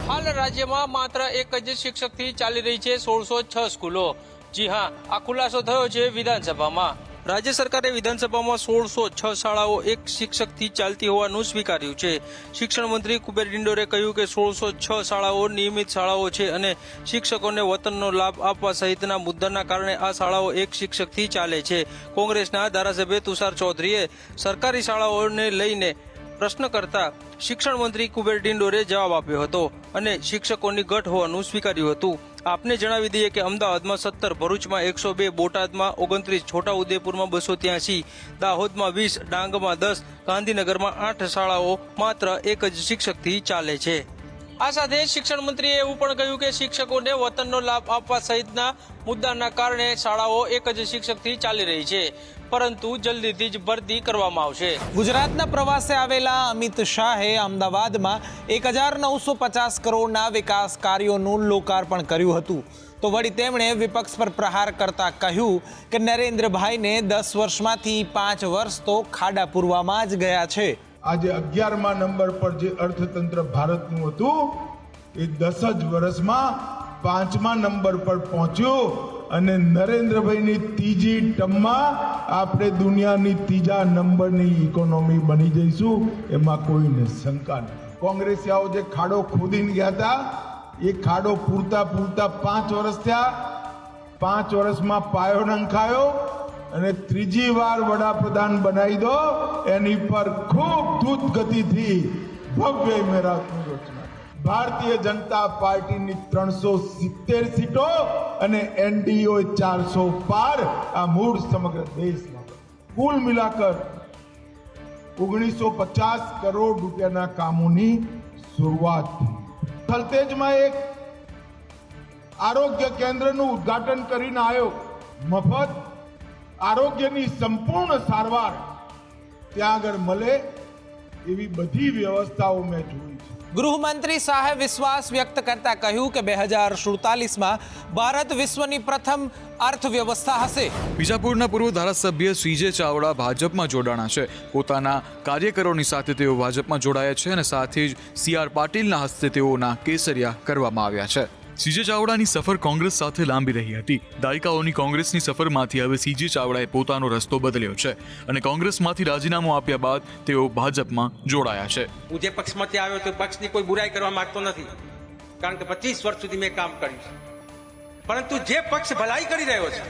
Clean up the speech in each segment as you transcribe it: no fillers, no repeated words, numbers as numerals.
હાલ રાજ્યમાં માત્ર એક જ શિક્ષકથી ચાલી રહી છે 1606 સ્કૂલો। જી હા, આ ખુલાસો થયો છે વિધાનસભામાં। રાજ્ય સરકારે વિધાનસભામાં 1606 શાળાઓ એક શિક્ષકથી ચાલતી હોવાનું સ્વીકાર્યું છે। શિક્ષણ મંત્રી કુબેર ડિંડોરે કહ્યું કે 1606 શાળાઓ નિયમિત શાળાઓ છે અને શિક્ષકોને વતનનો લાભ આપવા સહિતના મુદ્દાના કારણે આ શાળાઓ એક શિક્ષકથી ચાલે છે। કોંગ્રેસના ધારાસભ્ય તુષાર ચૌધરીએ સરકારી શાળાઓને લઈને પ્રશ્ન કરતા શિક્ષણ મંત્રી કુબેર ડિંડોરે જવાબ આપ્યો હતો અને શિક્ષકોની ઘટ હોવાનું સ્વીકાર્યું હતું। આપને જણાવી દઈએ કે અમદાવાદમાં 17, ભરૂચમાં 102, બોટાદમાં 29, છોટાઉદેપુરમાં 283, દાહોદમાં 20, ડાંગમાં 10, ગાંધીનગરમાં 8 શાળાઓ માત્ર એક જ શિક્ષકથી ચાલે છે। આ સાથે શિક્ષણ મંત્રીએ એવું પણ કહ્યું કે શિક્ષકોને વતનનો લાભ આપવા સહિતના મુદ્દાના કારણે શાળાઓ એક જ શિક્ષકથી ચાલી રહી છે, પરંતુ જલ્દીથી જ ભરતી કરવામાં આવશે। ગુજરાતના પ્રવાસે આવેલા અમિત શાહે અમદાવાદમાં 1950 કરોડના વિકાસ કાર્યોનું લોકાર્પણ કર્યું હતું। તો વળી તેમણે વિપક્ષ પર પ્રહાર કરતા કહ્યું કે નરેન્દ્રભાઈને 10 વર્ષમાંથી 5 વર્ષ તો ખાડા પૂરવામાં જ ગયા છે। આજે 11મા નંબર પર જે અર્થતંત્ર ભારતનું હતું એ 10 જ વર્ષમાં 5મા નંબર પર પહોંચ્યું અને નરેન્દ્રભાઈની ત્રીજી ટર્મમાં આપણે દુનિયાની ત્રીજા નંબરની ઇકોનોમી બની જઈશું, એમાં કોઈને શંકા નથી। કોંગ્રેસીઓ જે ખાડો ખોદીને ગયા હતા એ ખાડો પૂરતા 5 વર્ષ થયા। 5 વર્ષમાં પાયો નંખાયો અને ત્રીજી વાર વડાપ્રધાન બનાવી દો, એની પર ખૂબ દ્રુત ગતિથી ભવ્ય ઇમારતની રચના। ભારતીય જનતા પાર્ટીની 370 સીટો અને એનડીઓ 400 પાર, આ મૂળ સમગ્ર દેશમાં કુલ મિલાકર 1950 કરોડ રૂપિયાના કામોની શરૂઆત થઈ। થલતેજમાં એક આરોગ્ય કેન્દ્રનું ઉદ્ઘાટન કરીને આવ્યો। મફત આરોગ્યની સંપૂર્ણ સારવાર ત્યાં આગળ મળે એવી બધી વ્યવસ્થાઓ મેં જોઈ છે। ગૃહમંત્રી શાહે વિશ્વાસ વ્યક્ત કરતા કહ્યું કે 2047માં ભારત વિશ્વની પ્રથમ અર્થવ્યવસ્થા હશે। બીજાપુરના પૂર્વ ધારાસભ્ય સીજે ચાવડા ભાજપમાં જોડાણા છે। પોતાના કાર્યકરોની સાથે તેઓ ભાજપમાં જોડાયા છે અને સાથે જ CR પાટીલના હસ્તે તેઓના કેસરિયા કરવામાં આવ્યા છે। સીજે ચાવડાની સફર કોંગ્રેસ સાથે લાંબી રહી હતી। દાયકાઓની કોંગ્રેસની સફરમાંથી હવે સીજે ચાવડાએ પોતાનો રસ્તો બદલ્યો છે અને કોંગ્રેસમાંથી રાજીનામું આપ્યા બાદ તેઓ ભાજપમાં જોડાયા છે। હું જે પક્ષમાંથી આવ્યો તો પક્ષની કોઈ બુરાઈ કરવા માંગતો નથી, કારણ કે 25 વર્ષ સુધી મેં કામ કર્યું છે, પરંતુ જે પક્ષ ભલાઈ કરી રહ્યો છે,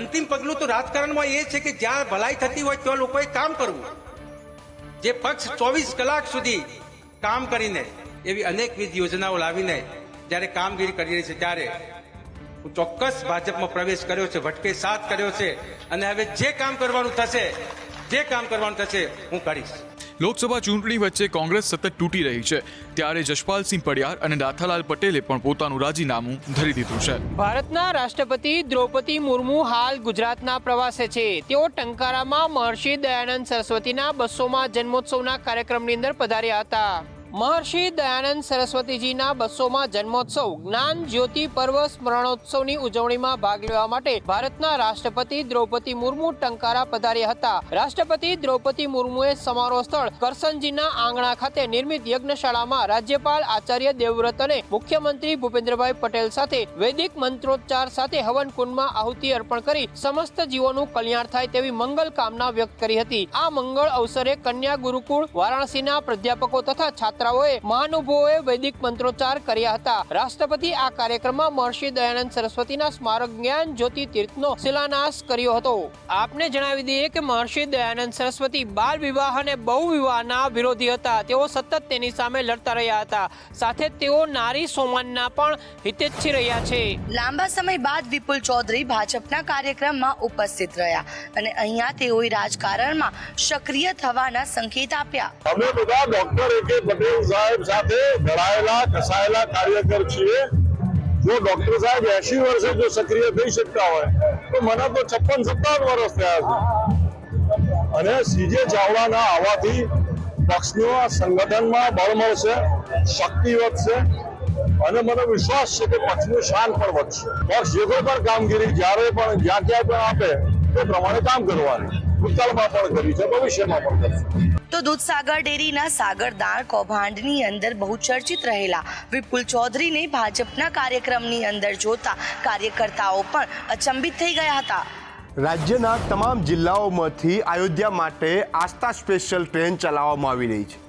અંતિમ પગલું તો રાજકારણમાં એ છે કે જ્યાં ભલાઈ થતી હોય ત્યાં લોકોએ કામ કરવું। જે પક્ષ 24 કલાક સુધી કામ કરીને એવી અનેકવિધ યોજનાઓ લાવીને જ્યારે કામગીરી કરી રહી છે, ત્યારે હું ચોક્કસ ભાજપમાં પ્રવેશ કર્યો છે, ભટકે સાથ કર્યો છે અને હવે જે કામ કરવાનું થશે હું કરીશ। લોકસભા ચૂંટણી વચ્ચે કોંગ્રેસ સતત તૂટી રહી છે, ત્યારે જશપાલસિંહ પડિયાર અને નાથાલાલ પટેલે પણ પોતાનું રાજીનામું ધરી દીધું છે। ભારતના રાષ્ટ્રપતિ દ્રૌપદી મુર્મુ હાલ ગુજરાતના પ્રવાસે છે। તેઓ ટંકારામાં મહર્ષિ દયાનંદ સરસ્વતીના 200મા જન્મોત્સવના કાર્યક્રમની અંદર પધાર્યા હતા। મહર્ષિ દયાનંદ સરસ્વતીજીના 200મા જન્મોત્સવ જ્ઞાન જ્યોતિ પર્વ સ્મરણોત્સવની ઉજવણીમાં ભાગ લેવા માટે ભારતના રાષ્ટ્રપતિ દ્રૌપદી મુર્મુ ટંકારા પધાર્યા હતા। રાષ્ટ્રપતિ દ્રૌપદી મુર્મુએ સમારોહ સ્થળ કરસનજીના આંગણા ખાતે નિર્મિત યજ્ઞશાળામાં રાજ્યપાલ આચાર્ય દેવવ્રત અને મુખ્યમંત્રી ભૂપેન્દ્રભાઈ પટેલ સાથે વૈદિક મંત્રોચ્ચાર સાથે હવન કુંડમાં આહુતિ અર્પણ કરી સમસ્ત જીવોનું કલ્યાણ થાય તેવી મંગલ કામના વ્યક્ત કરી હતી। આ મંગળ અવસરે કન્યા ગુરુકુળ વારાણસીના પ્રાધ્યાપકો તથા મહાનુભાવોએ વૈદિક મંત્રોચ્ચાર કર્યા હતા। રાષ્ટ્રપતિ આ કાર્યક્રમમાં મહર્ષિ દયાનંદ સરસ્વતીના સ્મારક જ્ઞાન જ્યોતિ તીર્થનો શિલાન્યાસ કર્યો હતો। આપને જણાવી દઈએ કે મહર્ષિ દયાનંદ સરસ્વતી બાલ વિવાહ અને બહુ વિવાહના વિરોધી હતા। તેઓ સતત તેની સામે લડતા રહ્યા હતા, સાથે તેઓ નારી સન્માનના પણ હિતેચ્છી રહ્યા છે। લાંબા સમય બાદ વિપુલ ચૌધરી ભાજપના કાર્યક્રમમાં ઉપસ્થિત રહ્યા અને અહીંયા તેઓએ રાજકારણમાં સક્રિય થવાના સંકેત આપ્યા। અમે બધા ડોક્ટર પટેલ સાહેબ સાથે ઘડાયેલા કસાયેલા કાર્યકર છીએ। જો ડોક્ટર સાહેબ 80 વર્ષે જો સક્રિય થઈ શકતા હોય તો મને તો 56-57 વર્ષ થયા છે અને સીજે ચાવડાના આવવાથી પક્ષના સંગઠનમાં બળ મળશે, શક્તિ વધશે અને મને વિશ્વાસ છે કે પક્ષનું શાન પણ વધશે। પક્ષ જે કોઈ પણ કામગીરી જ્યારે પણ જ્યાં ક્યાંય પણ આપે તે પ્રમાણે કામ કરવાની ભૂતકાળમાં પણ કરી છે, ભવિષ્યમાં પણ કરશે। તો દૂધસાગર ડેરીના સાગર દાણ કૌભાંડની અંદર બહુચર્ચિત રહેલા વિપુલ ચૌધરીને ભાજપના કાર્યક્રમની અંદર જોતા કાર્યકર્તાઓ પણ અચંબિત થઈ ગયા હતા. રાજ્યના તમામ જિલ્લાઓમાંથી અયોધ્યા માટે આસ્થા સ્પેશિયલ ટ્રેન ચલાવવામાં આવી રહી છે.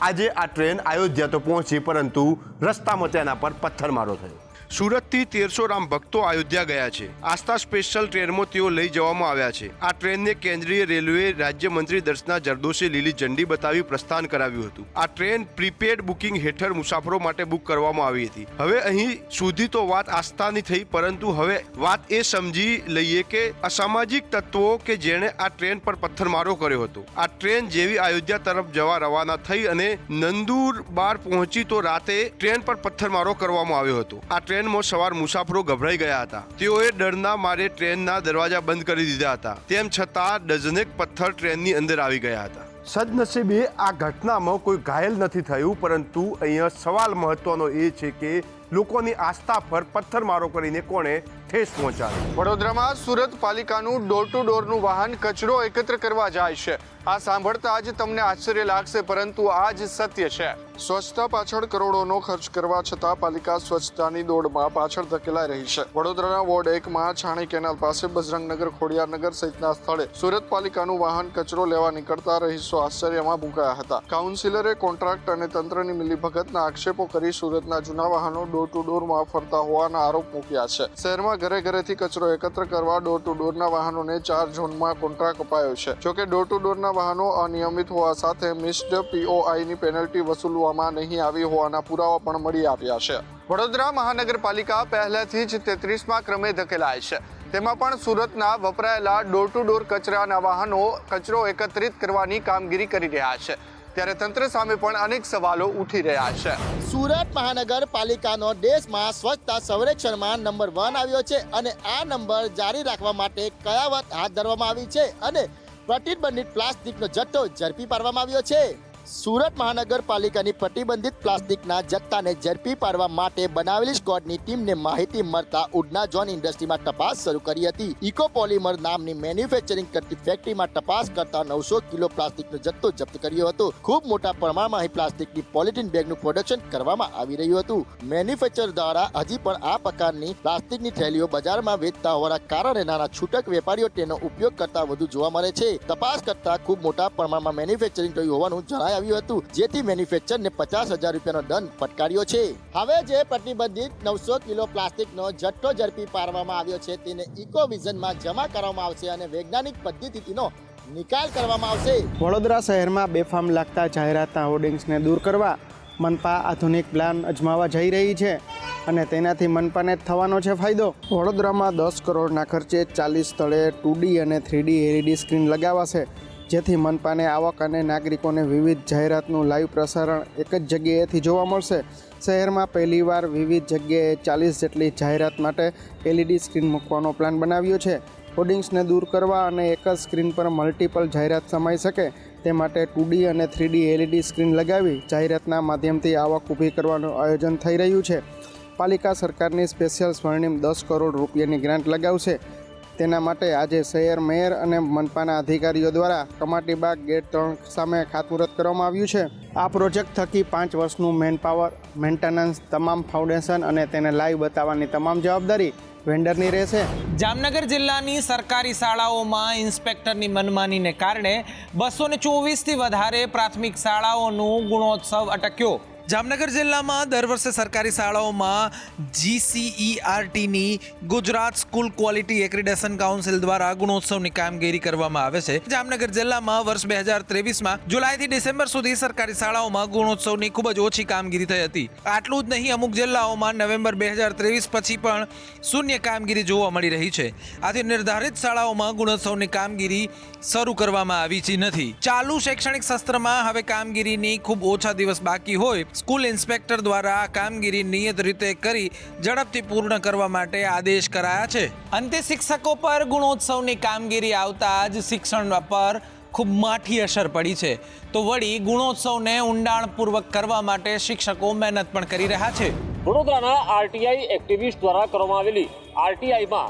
આજે આ ટ્રેન અયોધ્યા તો પહોંચી, પરંતુ રસ્તામાં તેના પર પથ્થરમારો થયો. સુરતથી 1300 રામ ભક્તો અયોધ્યા ગયા છે. આસ્થા સ્પેશિયલ ટ્રેનમાં તેઓ લઈ જવામાં આવ્યા છે. આ ટ્રેનને કેન્દ્રીય રેલવે રાજ્યમંત્રી દર્શના જરદોશે લીલી ઝંડી બતાવી પ્રસ્થાન કરાવ્યું હતું. આ ટ્રેન પ્રીપેડ બુકિંગ હેઠળ મુસાફરો માટે બુક કરવામાં આવી હતી. હવે અહીં સુધી તો વાત આસ્થાની થઈ, પરંતુ હવે વાત એ સમજી લઈએ કે અસામાજિક તત્વો કે જેણે આ ટ્રેન પર પથ્થરમારો કર્યો હતો. આ ટ્રેન જેવી અયોધ્યા તરફ જવા રવાના થઈ અને નંદુરબાર પહોંચી તો રાતે ટ્રેન પર પથ્થરમારો કરવામાં આવ્યો હતો. આ ટ્રેનમાં સવાર મુસાફરો ગભરાઈ ગયા હતા. તેઓએ ડરના મારે ટ્રેનના દરવાજા બંધ કરી દીધા હતા. તેમ છતાં ડઝનેક પથ્થર ટ્રેનની અંદર આવી ગયા હતા. સદનસીબે આ ઘટનામાં કોઈ ઘાયલ નથી થયું, પરંતુ અહીંયા સવાલ મહત્વનો એ છે કે લોકોની આસ્થા પર પથ્થરમારો કરીને કોણે ઠેસ પહોંચાડી. વડોદરામાં સુરત પાલિકાનું ડોર ટુ ડોરનું વાહન કચરો એકત્ર કરવા જાય છે. આ સાંભળતા જ તમને આશ્ચર્ય લાગશે, પરંતુ આ જ સત્ય છે. સ્વચ્છતા પાછળ કરોડોનો ખર્ચ કરવા છતાં પાલિકા સ્વચ્છતાની દોડમાં પાછળ ધકેલાઈ રહી છે. વડોદરાના વોર્ડ 1માં છાણી કેનાલ પાસે બજરંગનગર, ખોડિયારનગર સહિતના સ્થળે સુરત પાલિકાનું વાહન કચરો લેવા નીકળતા રહીશો આશ્ચર્યમાં મુકાયા હતા. કાઉન્સિલરે કોન્ટ્રાક્ટ અને તંત્રની મિલીભગતના આક્ષેપો કરી સુરતના જૂના વાહનો ડોર ટુ ડોરમાં ફરતા હોવાના આરોપ મૂક્યા છે. શહેરમાં ઘરે ઘરેથી કચરો એકત્ર કરવા ડોર ટુ ડોરના વાહનોને 4 ઝોનમાં કોન્ટ્રાક્ટ અપાયો છે. જોકે ડોર ટુ ડોરના વાહનો અનિયમિત હોવા સાથે મિસ્ડ POIની પેનલ્ટી વસૂલવામાં નહીં આવી હોવાના પુરાવા પણ મળી આવ્યા છે. વડોદરા મહાનગરપાલિકા પહેલાથી જ 33મા ક્રમે ધકેલાય છે. તેમાં પણ સુરતના વપરાયેલા ડોર ટુ ડોર કચરાના વાહનો કચરો એકત્રિત કરવાની કામગીરી કરી રહ્યા છે. ત્યારે તંત્ર સામે પણ અનેક સવાલો ઉઠી રહ્યા છે. સુરત મહાનગરપાલિકાનો દેશમાં સ્વચ્છતા સર્વેક્ષણમાં નંબર 1 આવ્યો છે અને આ નંબર જારી રાખવા માટે કયાવત હાથ ધરવામાં આવી છે અને પ્રતિબંધિત પ્લાસ્ટિકનો જથ્થો ઝડપી પાડવામાં આવ્યો છે. સુરત મહાનગરપાલિકાની પ્રતિબંધિત પ્લાસ્ટિકના જથ્થાને ઝડપી પાડવા માટે બનાવેલી સ્ક્વોડની ટીમને માહિતી મળતા ઉડના ઝોન ઇન્ડસ્ટ્રીમાં તપાસ શરૂ કરી હતી. ઇકોપોલિમર નામની મેન્યુફેક્ચરિંગ કરતી ફેક્ટરીમાં તપાસ કરતા 900 કિલો પ્લાસ્ટિકનો જથ્થો જપ્ત કર્યો હતો. ખૂબ મોટા પ્રમાણમાં અહીં પ્લાસ્ટિકની પોલિથીન બેગનું પ્રોડક્શન કરવામાં આવી રહ્યું હતું. મેન્યુફેક્ચર દ્વારા હજી પણ આ પ્રકારની પ્લાસ્ટિકની થેલીઓ બજારમાં વેચતા હોવાના કારણે નાના છૂટક વેપારીઓ તેનો ઉપયોગ કરતા વધુ જોવા મળે છે. તપાસ કરતા ખૂબ મોટા પ્રમાણમાં મેન્યુફેક્ચરિંગ થયું હોવાનું જણાય આવ્યું હતું, જેથી મેન્યુફેક્ચરને 50,000 રૂપિયાનો દંડ ફટકાર્યો છે. હવે જે પ્રતિબંધિત 900 કિલો પ્લાસ્ટિકનો જથ્થો ઝડપી પાડવામાં આવ્યો છે તેને ઇકો વિઝનમાં જમા કરવામાં આવશે અને વૈજ્ઞાનિક પદ્ધતિનો નિકાલ કરવામાં આવશે. વડોદરા શહેરમાં બેફામ લાગતા જાહેરાતના હોર્ડિંગ્સને દૂર કરવા મનપા આધુનિક પ્લાન અજમાવવા જઈ રહી છે અને તેનાથી મનપાને જ થવાનો છે ફાયદો. વડોદરામાં 10 કરોડના ખર્ચે 40 સ્થળે 2D અને 3D LED સ્ક્રીન લગાવાશે, જેથી મનપાને આવક અને નાગરિકોને વિવિધ જાહેરાતનું લાઈવ પ્રસારણ એક જ જગ્યાએથી જોવા મળશે. શહેરમાં પહેલીવાર વિવિધ જગ્યાએ 40 જેટલી જાહેરાત માટે LED સ્ક્રીન મૂકવાનો પ્લાન બનાવ્યો છે. હોર્ડિંગ્સને દૂર કરવા અને એક જ સ્ક્રીન પર મલ્ટિપલ જાહેરાત સમાઈ શકે તે માટે 2D અને 3D LED સ્ક્રીન લગાવી જાહેરાતના માધ્યમથી આવક ઊભી કરવાનું આયોજન થઈ રહ્યું છે. પાલિકા સરકારની સ્પેશિયલ સ્વર્ણિમ 10 કરોડ રૂપિયાની ગ્રાન્ટ લગાવશે. તેના માટે આજે શહેર મેયર અને મનપાના અધિકારીઓ દ્વારા કમાટીબાગ ગેટ 3 સામે ખાતમુહૂર્ત કરવામાં આવ્યું છે. આ પ્રોજેક્ટ થકી 5 વર્ષનું મેનપાવર, મેન્ટેનન્સ, તમામ ફાઉન્ડેશન અને તેને લાઈવ બતાવવાની તમામ જવાબદારી વેન્ડરની રહેશે. જામનગર જિલ્લાની સરકારી શાળાઓમાં ઇન્સ્પેક્ટરની મનમાનીને કારણે 224થી વધારે પ્રાથમિક શાળાઓનું ગુણોત્સવ અટક્યો. જામનગર જિલ્લામાં દર વર્ષે સરકારી શાળાઓમાં GCERTની Gujarat school quality accreditation council દ્વારા ગુણોત્સવની કામગીરી કરવામાં આવે છે. જામનગર જિલ્લામાં વર્ષ 2023માં જુલાઈથી ડિસેમ્બર સુધી સરકારી શાળાઓમાં ગુણોત્સવની ખૂબ જ ઓછી કામગીરી થઈ હતી. આટલું જ નહીં, અમુક જિલ્લાઓમાં નવેમ્બર 2023 પછી પણ શૂન્ય કામગીરી જોવા મળી રહી છે. આથી નિર્ધારિત શાળાઓમાં ગુણોત્સવની કામગીરી શરૂ કરવામાં આવી નથી. ચાલુ શૈક્ષણિક સત્રમાં હવે કામગીરીની ખૂબ ઓછા દિવસ બાકી હોય સ્કૂલ ઇન્સ્પેક્ટર દ્વારા આ કામગીરી નિયત રીતે કરી ઝડપથી પૂર્ણ કરવા માટે આદેશ કરાયા છે. અંતે શિક્ષકો પર ગુણોત્સવની કામગીરી આવતા જ શિક્ષણ પર ખૂબ માઠી અસર પડી છે. તો વળી ગુણોત્સવને ઊંડાણપૂર્વક કરવા માટે શિક્ષકો મહેનત પણ કરી રહ્યા છે. વડોદરાના RTI એક્ટિવિસ્ટ દ્વારા કરવામાં આવેલી RTIમાં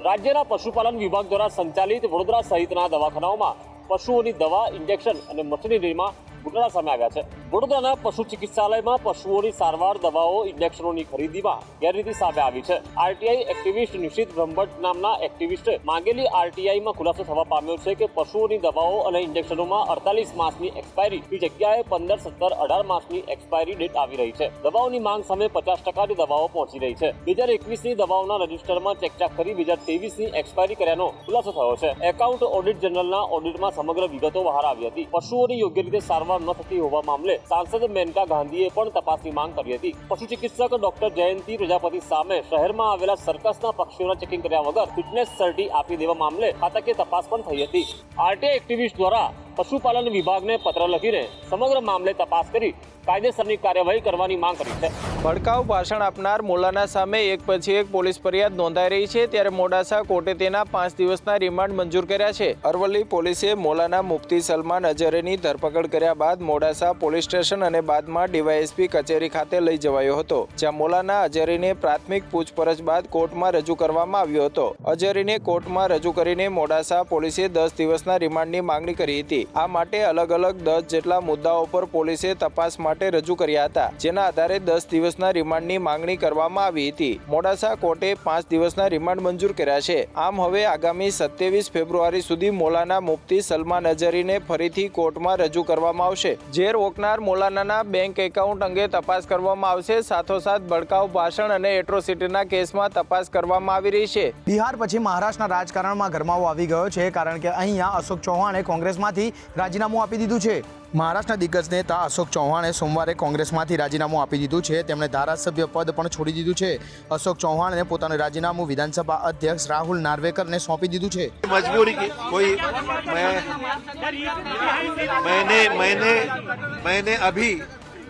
રાજ્યના પશુપાલન વિભાગ દ્વારા સંચાલિત વડોદરા સહિતના દવાખાનાઓમાં પશુઓની દવા, ઇન્જેક્શન અને મશીનરીમાં ઘોટાળા સામે આવ્યા છે. વડોદરાના પશુ ચિકિત્સાલયમાં પશુઓની સારવાર, દવાઓ, ઇન્જેક્શનોની ખરીદીમાં ગેરરીતિ સામે આવી છે. આરટીઆઈ એક્ટિવિસ્ટ નિશિત બ્રહ્મભટ્ટ નામના એક્ટિવિસ્ટે માંગેલી આરટીઆઈમાં ખુલાસો થવા પામ્યો છે કે પશુઓની દવાઓ અને ઇન્જેક્શનોમાં 48 માસની એક્સપાયરીની જગ્યાએ 15, 17, 18 માસની એક્સપાયરી ડેટ આવી રહી છે. દવાઓની માંગ સામે 50% દવાઓ પહોંચી રહી છે. 2021ની દવાઓના રજિસ્ટરમાં ચેકચાક કરી 2023ની એક્સપાયરી કર્યાનો ખુલાસો થયો છે. એકાઉન્ટ ઓડિટ જનરલના ઓડિટમાં સમગ્ર વિગતો બહાર આવી હતી. પશુઓની યોગ્ય રીતે સારવાર ન થતી હોવા મામલે સાંસદ મેનકા ગાંધીએ પણ તપાસની માંગ કરી હતી. પશુ ચિકિત્સક ડોક્ટર જયંતિ પ્રજાપતિ સામે શહેરમાં આવેલા સર્કસના પક્ષીઓના ચેકિંગ કર્યા વગર ફિટનેસ સર્ટી આપી દેવા મામલે ખાતાકીય તપાસ પણ થઈ હતી. આરટીઆઈ એક્ટિવિસ્ટ દ્વારા પશુપાલન વિભાગને પત્ર લખીને સમગ્ર મામલે તપાસ કરી કાયદેસરની કાર્યવાહી કરવાની માંગ કરી છે. ભડકાઉ ભાષણ આપનાર મોલાના સામે એક પછી એક પોલીસ ફરિયાદ નોંધાઈ રહી છે, ત્યારે મોડાસા કોર્ટે તેના 5 દિવસના રિમાન્ડ મંજૂર કર્યા છે. અરવલ્લી પોલીસે મોલાના મુફ્તી સલમાન અજહરીની ધરપકડ કર્યા બાદ મોડાસા પોલીસ સ્ટેશન અને બાદમાં ડીવાયએસપી કચેરી ખાતે લઈ જવાયો હતો, જ્યાં મોલાના અજહરીને પ્રાથમિક પૂછપરછ બાદ કોર્ટમાં રજૂ કરવામાં આવ્યો હતો. અજહરીને કોર્ટમાં રજૂ કરીને મોડાસા પોલીસે 10 દિવસના રિમાન્ડની માંગણી કરી હતી. આ માટે અલગ અલગ 10 જેટલા મુદ્દાઓ પર પોલીસે તપાસ માટે રજૂ કર્યા હતા, જેના આધારે 10 દિવસના રિમાન્ડની માંગણી કરવામાં આવી હતી. મોડાસા કોર્ટે 5 દિવસના રિમાન્ડ મંજૂર કર્યા છે. આમ હવે આગામી 27 ફેબ્રુઆરી સુધી મોલાના મુફ્તી સલમાન અજહરીને ફરીથી કોર્ટમાં રજૂ કરવામાં આવશે. ઝેર ઓકનાર મોલાનાના બેંક એકાઉન્ટ અંગે તપાસ કરવામાં આવશે. સાથોસાથ ભડકાઉ ભાષણ અને એટ્રોસિટીના કેસમાં તપાસ કરવામાં આવી રહી છે. બિહાર પછી મહારાષ્ટ્રના રાજકારણમાં ગરમાવો આવી ગયો છે, કારણ કે અહીંયા અશોક ચૌહાણે કોંગ્રેસમાંથી રાજીનામું આપી દીધું છે. મહારાષ્ટ્રના દિગ્ગજ નેતા અશોક ચૌહાણે સોમવારે કોંગ્રેસમાંથી રાજીનામું આપી દીધું છે. તેમણે ધારાસભ્ય પદ પણ છોડી દીધું છે. અશોક ચૌહાણે પોતાનું રાજીનામું વિધાનસભા અધ્યક્ષ રાહુલ નાર્વેકરને સોંપી દીધું છે. मजबूरी की कोई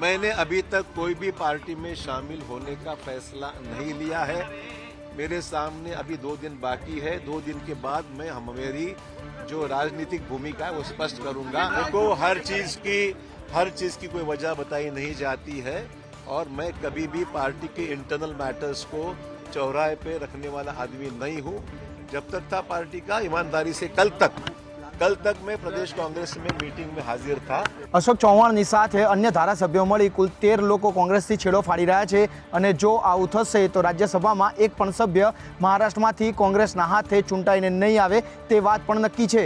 मैंने अभी तक कोई भी पार्टी में शामिल होने का फैसला नहीं लिया है. मेरे सामने अभी 2 दिन बाकी है. 2 दिन के बाद मैं मेरी जो राजनीतिक भूमिका है वो स्पष्ट करूंगा. देखो हर चीज की कोई वजह बताई नहीं जाती है और मैं कभी भी पार्टी के इंटरनल मैटर्स को चौराहे पे रखने वाला आदमी नहीं हूँ. जब तक था पार्टी का ईमानदारी से कल तक मैं प्रदेश कांग्रेस में मीटिंग में हाजिर था. અશોક ચૌહાણની સાથે અન્ય ધારાસભ્યો મળી કુલ 13 લોકો કોંગ્રેસથી છેડો ફાડી રહ્યા છે, અને જો આવું થશે તો રાજ્યસભામાં એક પણ સભ્ય મહારાષ્ટ્રમાંથી કોંગ્રેસના હાથે ચૂંટાઈને નહીં આવે તે વાત પણ નક્કી છે.